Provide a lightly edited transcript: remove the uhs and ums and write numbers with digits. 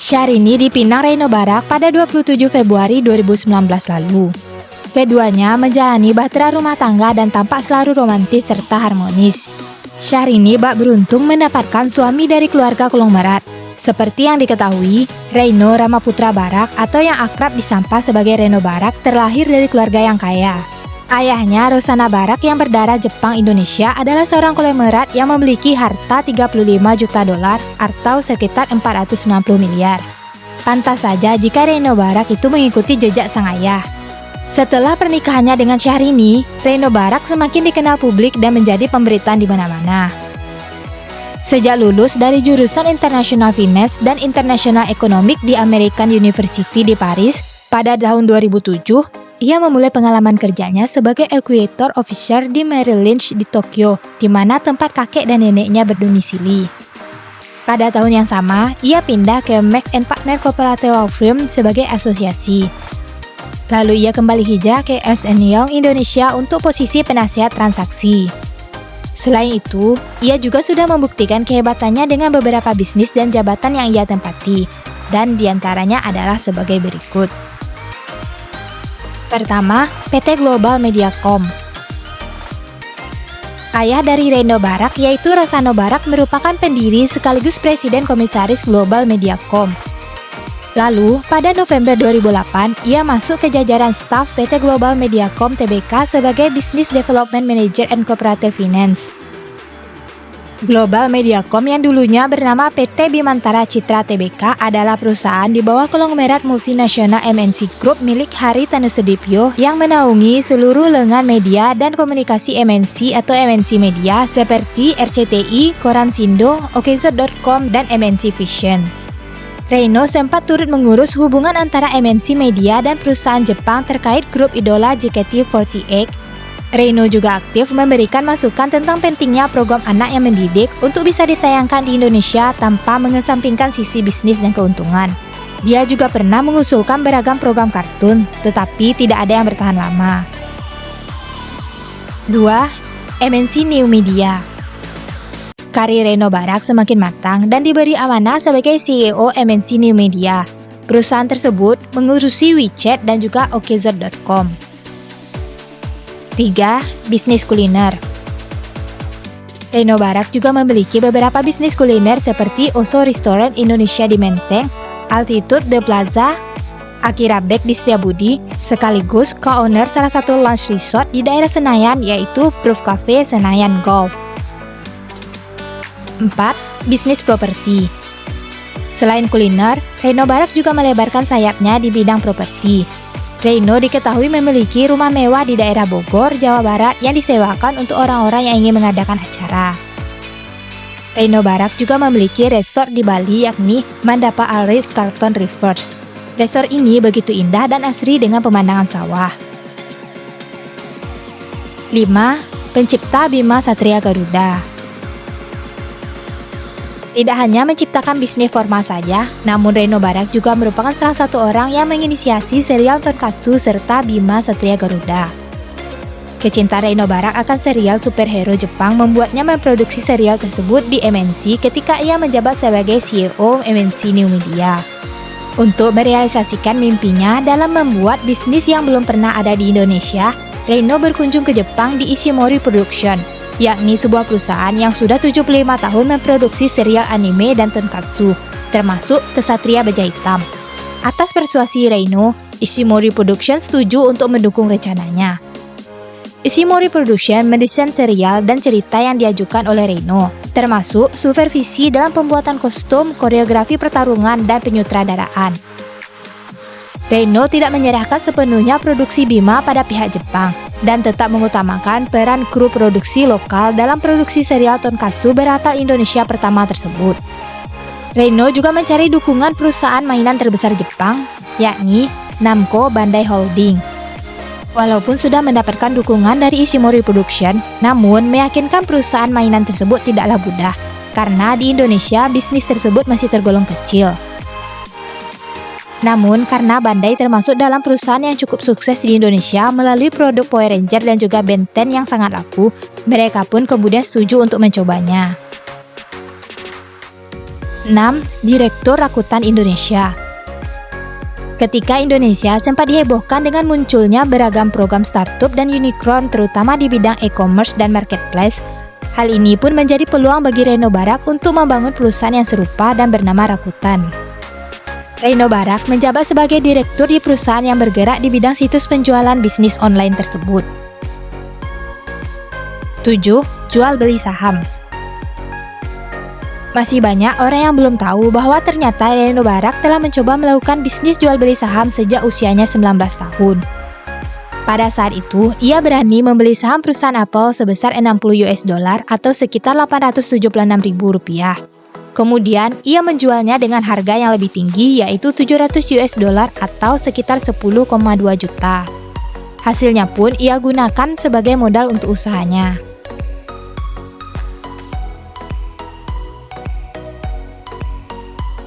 Syahrini dipinang Reno Barak pada 27 Februari 2019 lalu. Keduanya menjalani bahtera rumah tangga dan tampak selalu romantis serta harmonis. Syahrini bak beruntung mendapatkan suami dari keluarga konglomerat. Seperti yang diketahui, Reno Ramaputra Barak atau yang akrab disapa sebagai Reno Barak terlahir dari keluarga yang kaya. Ayahnya, Rosana Barak yang berdarah Jepang Indonesia adalah seorang konglomerat yang memiliki harta 35 juta dolar atau sekitar 490 miliar. Pantas saja jika Reno Barak itu mengikuti jejak sang ayah. Setelah pernikahannya dengan Syahrini, Reno Barak semakin dikenal publik dan menjadi pemberitaan di mana-mana. Sejak lulus dari jurusan International Finance dan International Economic di American University di Paris pada tahun 2007, ia memulai pengalaman kerjanya sebagai Equator Officer di Merrill Lynch di Tokyo, di mana tempat kakek dan neneknya berdomisili. Pada tahun yang sama, ia pindah ke Max & Partner Corporate Law Firm sebagai asosiasi. Lalu ia kembali hijrah ke Ernst & Young Indonesia untuk posisi penasihat transaksi. Selain itu, ia juga sudah membuktikan kehebatannya dengan beberapa bisnis dan jabatan yang ia tempati, dan diantaranya adalah sebagai berikut. Pertama, PT Global Mediacom. Ayah dari Reno Barak yaitu Rosano Barak merupakan pendiri sekaligus Presiden Komisaris Global Mediacom. Lalu, pada November 2008, ia masuk ke jajaran staf PT Global Mediacom Tbk sebagai Business Development Manager and Corporate Finance. Global Mediacom yang dulunya bernama PT Bimantara Citra Tbk adalah perusahaan di bawah konglomerat multinasional MNC Group milik Hari Tanusudipyo yang menaungi seluruh lengan media dan komunikasi MNC atau MNC Media seperti RCTI, Koran Sindo, Okezot.com, dan MNC Vision. Reno sempat turut mengurus hubungan antara MNC Media dan perusahaan Jepang terkait grup idola JKT48. Reno juga aktif memberikan masukan tentang pentingnya program anak yang mendidik untuk bisa ditayangkan di Indonesia tanpa mengesampingkan sisi bisnis dan keuntungan. Dia juga pernah mengusulkan beragam program kartun, tetapi tidak ada yang bertahan lama. 2. MNC New Media. Karir Reno Barak semakin matang dan diberi amanah sebagai CEO MNC New Media. Perusahaan tersebut mengurusi WeChat dan juga Okezot.com. 3. Bisnis kuliner. Reno Barak juga memiliki beberapa bisnis kuliner seperti Oso Restaurant Indonesia di Menteng, Altitude The Plaza, Akira Bake di Setiabudi, sekaligus co-owner salah satu lounge resort di daerah Senayan yaitu Proof Cafe Senayan Golf. 4. Bisnis properti. Selain kuliner, Reno Barak juga melebarkan sayapnya di bidang properti. Reno diketahui memiliki rumah mewah di daerah Bogor, Jawa Barat yang disewakan untuk orang-orang yang ingin mengadakan acara. Reno Barak juga memiliki resort di Bali yakni Mandapa Al Ritz-Carlton Rivers. Resort ini begitu indah dan asri dengan pemandangan sawah. 5. Pencipta Bima Satria Garuda. Tidak hanya menciptakan bisnis formal saja, namun Reno Barak juga merupakan salah satu orang yang menginisiasi serial Tonkatsu serta Bima Satria Garuda. Kecintaan Reno Barak akan serial superhero Jepang membuatnya memproduksi serial tersebut di MNC ketika ia menjabat sebagai CEO MNC New Media. Untuk merealisasikan mimpinya dalam membuat bisnis yang belum pernah ada di Indonesia, Reno berkunjung ke Jepang di Ishimori Production, yakni sebuah perusahaan yang sudah 75 tahun memproduksi serial anime dan tonkatsu, termasuk Kesatria Baja Hitam. Atas persuasi Reno, Ishimori Production setuju untuk mendukung rencananya. Ishimori Production mendesain serial dan cerita yang diajukan oleh Reno, termasuk supervisi dalam pembuatan kostum, koreografi pertarungan, dan penyutradaraan. Reno tidak menyerahkan sepenuhnya produksi Bima pada pihak Jepang, dan tetap mengutamakan peran kru produksi lokal dalam produksi serial tonkatsu berasal Indonesia pertama tersebut. Reno juga mencari dukungan perusahaan mainan terbesar Jepang, yakni Namco Bandai Holding. Walaupun sudah mendapatkan dukungan dari Ishimori Production, namun meyakinkan perusahaan mainan tersebut tidaklah mudah, karena di Indonesia bisnis tersebut masih tergolong kecil. Namun, karena Bandai termasuk dalam perusahaan yang cukup sukses di Indonesia melalui produk Power Ranger dan juga Ben 10 yang sangat laku, mereka pun kemudian setuju untuk mencobanya. 6. Direktur Rakuten Indonesia. Ketika Indonesia sempat dihebohkan dengan munculnya beragam program startup dan unicorn terutama di bidang e-commerce dan marketplace, hal ini pun menjadi peluang bagi Reno Barak untuk membangun perusahaan yang serupa dan bernama Rakuten. Reno Barak menjabat sebagai direktur di perusahaan yang bergerak di bidang situs penjualan bisnis online tersebut. 7. Jual beli saham. Masih banyak orang yang belum tahu bahwa ternyata Reno Barak telah mencoba melakukan bisnis jual beli saham sejak usianya 19 tahun. Pada saat itu, ia berani membeli saham perusahaan Apple sebesar $60 atau sekitar Rp876.000. Kemudian, ia menjualnya dengan harga yang lebih tinggi yaitu $700 atau sekitar 10,2 juta. Hasilnya pun ia gunakan sebagai modal untuk usahanya.